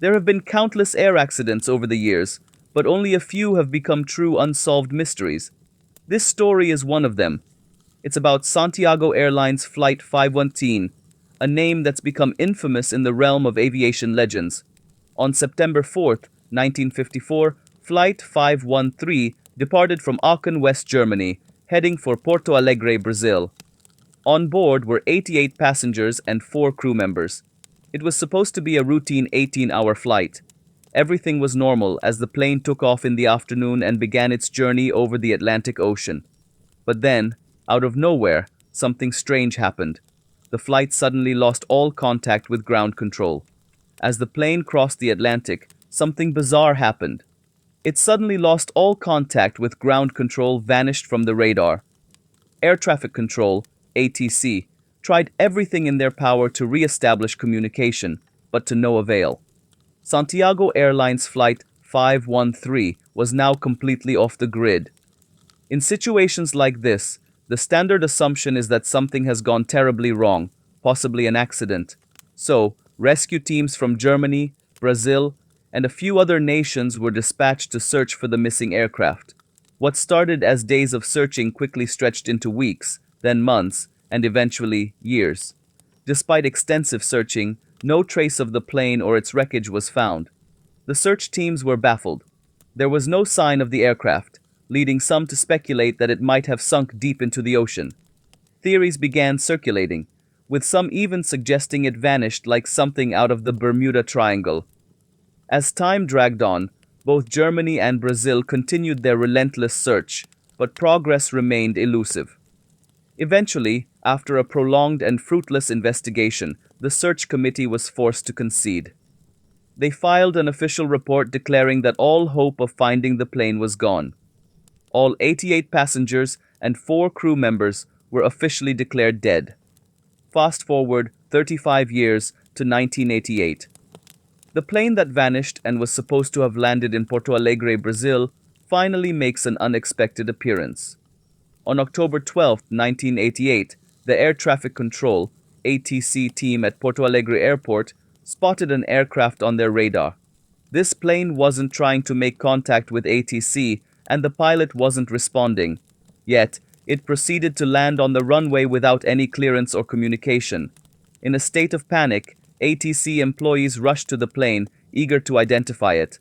There have been countless air accidents over the years, but only a few have become true unsolved mysteries. This story is one of them. It's about Santiago Airlines Flight 513, a name that's become infamous in the realm of aviation legends. On September 4th, 1954, Flight 513 departed from Aachen, West Germany, heading for Porto Alegre, Brazil. On board were 88 passengers and 4 crew members. It was supposed to be a routine 18-hour flight. Everything was normal as the plane took off in the afternoon and began its journey over the Atlantic Ocean. But then, out of nowhere, something strange happened. The flight suddenly lost all contact with ground control. As the plane crossed the Atlantic, something bizarre happened. It suddenly lost all contact with ground control, vanished from the radar. Air Traffic Control, ATC, tried everything in their power to re-establish communication, but to no avail. Santiago Airlines Flight 513 was now completely off the grid. In situations like this, the standard assumption is that something has gone terribly wrong, possibly an accident. So, rescue teams from Germany, Brazil, and a few other nations were dispatched to search for the missing aircraft. What started as days of searching quickly stretched into weeks, then months, and eventually years. Despite extensive searching, no trace of the plane or its wreckage was found. The search teams were baffled. There was no sign of the aircraft, leading some to speculate that it might have sunk deep into the ocean. Theories began circulating, with some even suggesting it vanished like something out of the Bermuda Triangle. As time dragged on, both Germany and Brazil continued their relentless search, but progress remained elusive. Eventually, after a prolonged and fruitless investigation, the search committee was forced to concede. They filed an official report declaring that all hope of finding the plane was gone. All 88 passengers and 4 crew members were officially declared dead. Fast forward 35 years to 1988. The plane that vanished and was supposed to have landed in Porto Alegre, Brazil, finally makes an unexpected appearance. On October 12, 1988, the Air Traffic Control (ATC) team at Porto Alegre Airport spotted an aircraft on their radar. This plane wasn't trying to make contact with ATC, and the pilot wasn't responding. Yet, it proceeded to land on the runway without any clearance or communication. In a state of panic, ATC employees rushed to the plane, eager to identify it.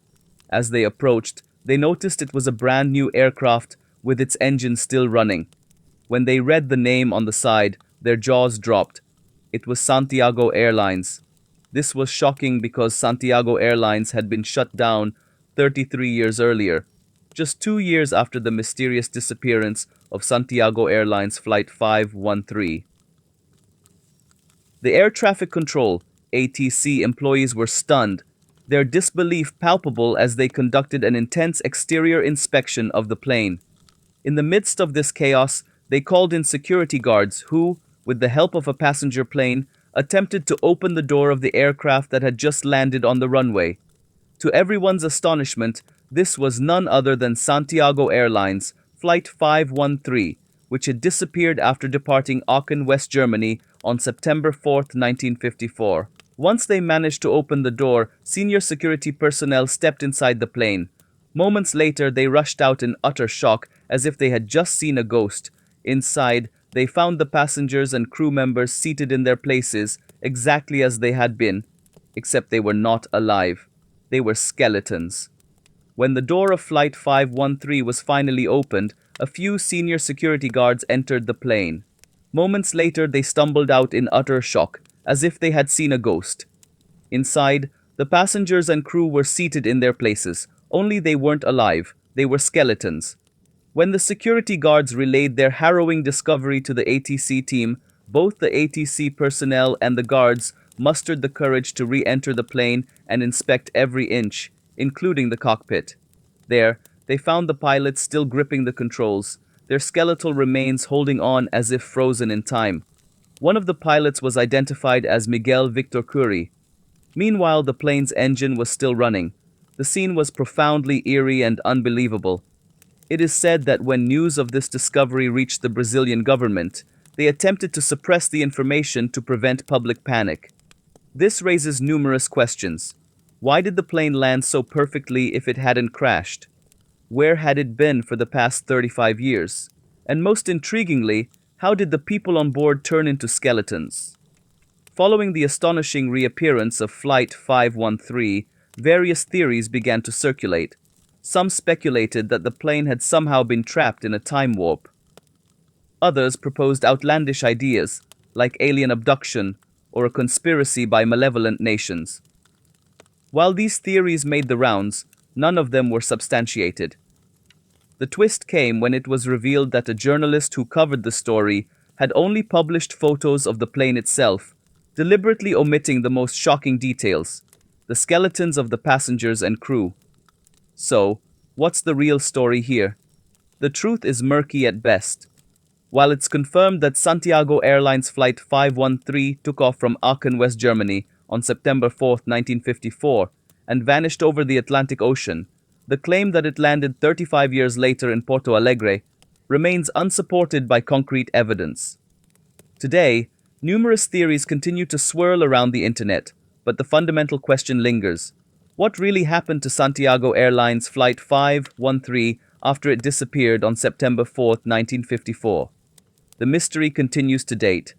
As they approached, they noticed it was a brand new aircraft with its engine still running. When they read the name on the side, their jaws dropped. It was Santiago Airlines. This was shocking because Santiago Airlines had been shut down 33 years earlier, just 2 years after the mysterious disappearance of Santiago Airlines Flight 513. The Air Traffic Control (ATC) employees were stunned, their disbelief palpable as they conducted an intense exterior inspection of the plane. In the midst of this chaos, they called in security guards who, with the help of a passenger plane, attempted to open the door of the aircraft that had just landed on the runway. To everyone's astonishment, this was none other than Santiago Airlines Flight 513, which had disappeared after departing Aachen, West Germany on September 4th, 1954. Once they managed to open the door, senior security personnel stepped inside the plane. Moments later, they rushed out in utter shock, as if they had just seen a ghost. Inside, they found the passengers and crew members seated in their places, exactly as they had been, except they were not alive. They were skeletons. When the door of Flight 513 was finally opened, a few senior security guards entered the plane. Moments later, they stumbled out in utter shock, as if they had seen a ghost. Inside, the passengers and crew were seated in their places, only they weren't alive, they were skeletons. When the security guards relayed their harrowing discovery to the ATC team, both the ATC personnel and the guards mustered the courage to re-enter the plane and inspect every inch, including the cockpit. There, they found the pilots still gripping the controls, their skeletal remains holding on as if frozen in time. One of the pilots was identified as Miguel Victor Curie. Meanwhile, the plane's engine was still running. The scene was profoundly eerie and unbelievable. It is said that when news of this discovery reached the Brazilian government, they attempted to suppress the information to prevent public panic. This raises numerous questions. Why did the plane land so perfectly if it hadn't crashed? Where had it been for the past 35 years? And most intriguingly, how did the people on board turn into skeletons? Following the astonishing reappearance of Flight 513, various theories began to circulate. Some speculated that the plane had somehow been trapped in a time warp. Others proposed outlandish ideas, like alien abduction or a conspiracy by malevolent nations. While these theories made the rounds, none of them were substantiated. The twist came when it was revealed that a journalist who covered the story had only published photos of the plane itself, deliberately omitting the most shocking details, the skeletons of the passengers and crew. So, what's the real story here? The truth is murky at best. While it's confirmed that Santiago Airlines Flight 513 took off from Aachen, West Germany on September 4, 1954, and vanished over the Atlantic Ocean, the claim that it landed 35 years later in Porto Alegre remains unsupported by concrete evidence. Today, numerous theories continue to swirl around the internet, but the fundamental question lingers. What really happened to Santiago Airlines Flight 513 after it disappeared on September 4, 1954? The mystery continues to date,